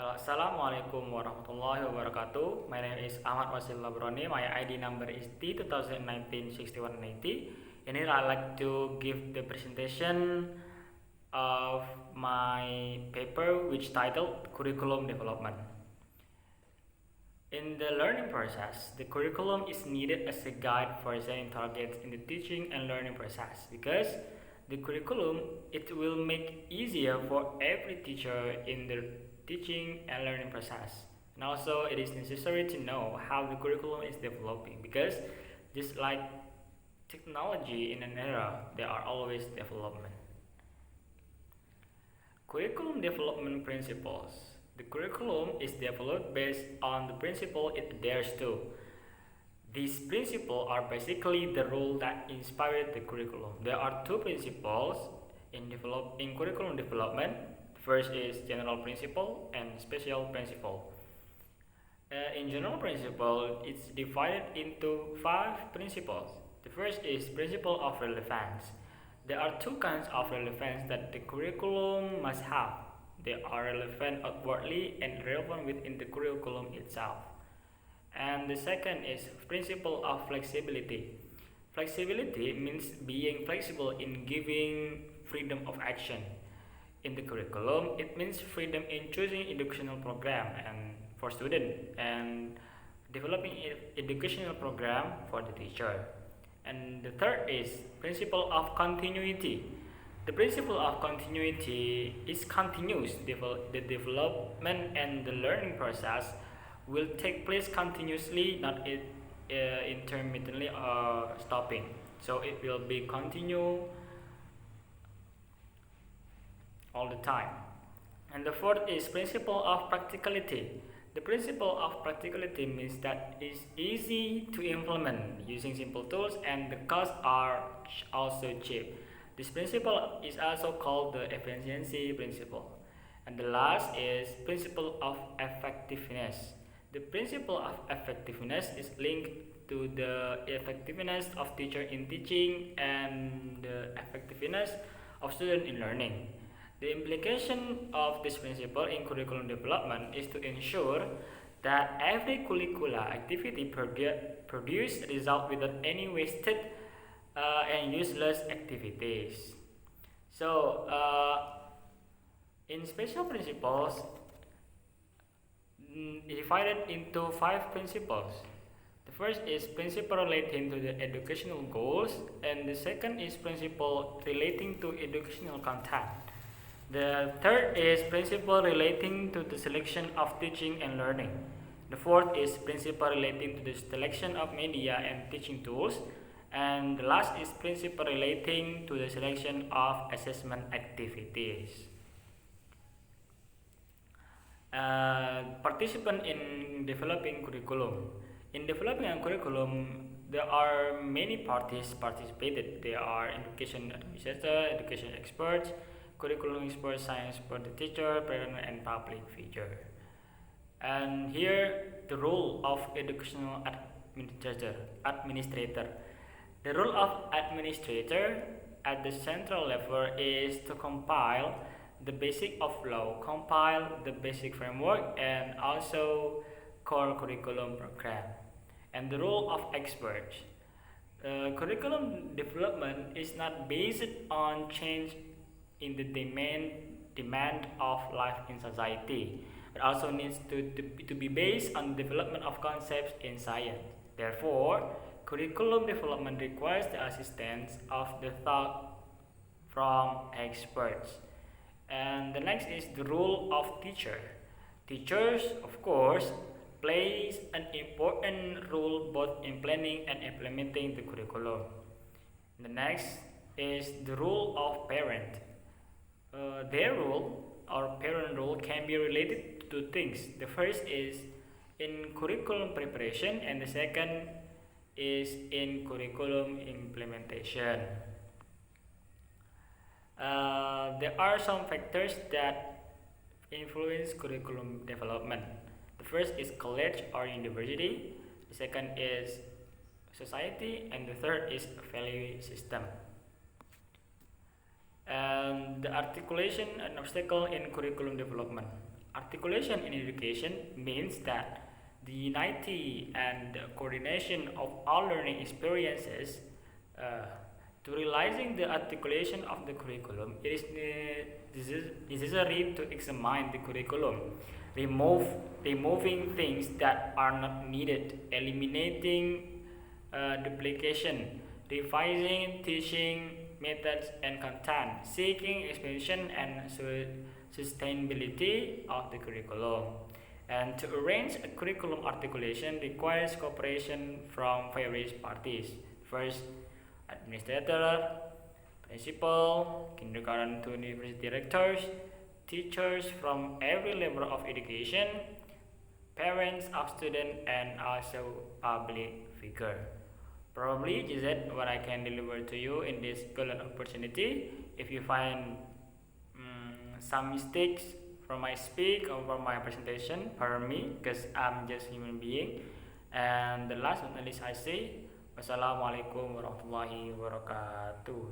Assalamualaikum warahmatullahi wabarakatuh. My name is Ahmad Wasil Labroni. My ID number is T2019-6180. In here, I'd like to give the presentation of my paper, which titled Curriculum Development. In the learning process, the curriculum is needed as a guide for setting targets in the teaching and learning process because the curriculum it will make easier for every teacher in the teaching and learning process. And also it is necessary to know how the curriculum is developing because just like technology in an era, there are always development. Curriculum development principles. The curriculum is developed based on the principle it adheres to. These principles are basically the rule that inspired the curriculum. There are two principles in curriculum development. First is general principle and special principle. In general principle, it's divided into five principles. The first is principle of relevance. There are two kinds of relevance that the curriculum must have. They are relevant outwardly and relevant within the curriculum itself. And the second is principle of flexibility. Flexibility means being flexible in giving freedom of action. In the curriculum, it means freedom in choosing educational program and for student and developing educational program for the teacher. And the third is principle of continuity. The principle of continuity is continuous. The development and the learning process will take place continuously, not intermittently or stopping. So it will be continue all the time. And the fourth is principle of practicality. The principle of practicality means that it's easy to implement using simple tools and the costs are also cheap. This principle is also called the efficiency principle. And the last is principle of effectiveness. The principle of effectiveness is linked to the effectiveness of teacher in teaching and the effectiveness of student in learning. The implication of this principle in curriculum development is to ensure that every curricular activity produce result without any wasted and useless activities. So, in special principles, divided into five principles. The first is principle relating to the educational goals, and the second is principle relating to educational content. The third is principle relating to the selection of teaching and learning. The fourth is principle relating to the selection of media and teaching tools. And the last is principle relating to the selection of assessment activities. Participant in developing curriculum. In developing a curriculum, there are many parties participated. There are education administrator, education experts, curriculum experts, science for the teacher, parent, and public figure. And here, the role of educational administrator. The role of administrator at the central level is to compile the basic of law, compile the basic framework, and also core curriculum program. And the role of experts. Curriculum development is not based on change in the demand of life in society, but also needs to be based on development of concepts in science. Therefore, curriculum development requires the assistance of the thought from experts. And the next is the role of teacher. Teachers, of course, plays an important role both in planning and implementing the curriculum. The next is the role of parent. Their role or parent role can be related to two things. The first is in curriculum preparation and the second is in curriculum implementation. There are some factors that influence curriculum development. The first is college or university, the second is society, and the third is value system. And the articulation and obstacle in curriculum development. Articulation in education means that the unity and coordination of all learning experiences uh, to realizing the articulation of the curriculum. It is necessary to examine the curriculum, remove removing things that are not needed, eliminating duplication, revising teaching methods and content, seeking expansion and sustainability of the curriculum. And to arrange a curriculum articulation requires cooperation from various parties. First, administrator, principal, kindergarten to university directors, teachers from every level of education, parents of students, and also public figure. Probably is that what I can deliver to you in this golden opportunity. If you find some mistakes from my speak or from my presentation, pardon me, because I'm just human being. And the last but not least, I say, wassalamualaikum warahmatullahi wabarakatuh.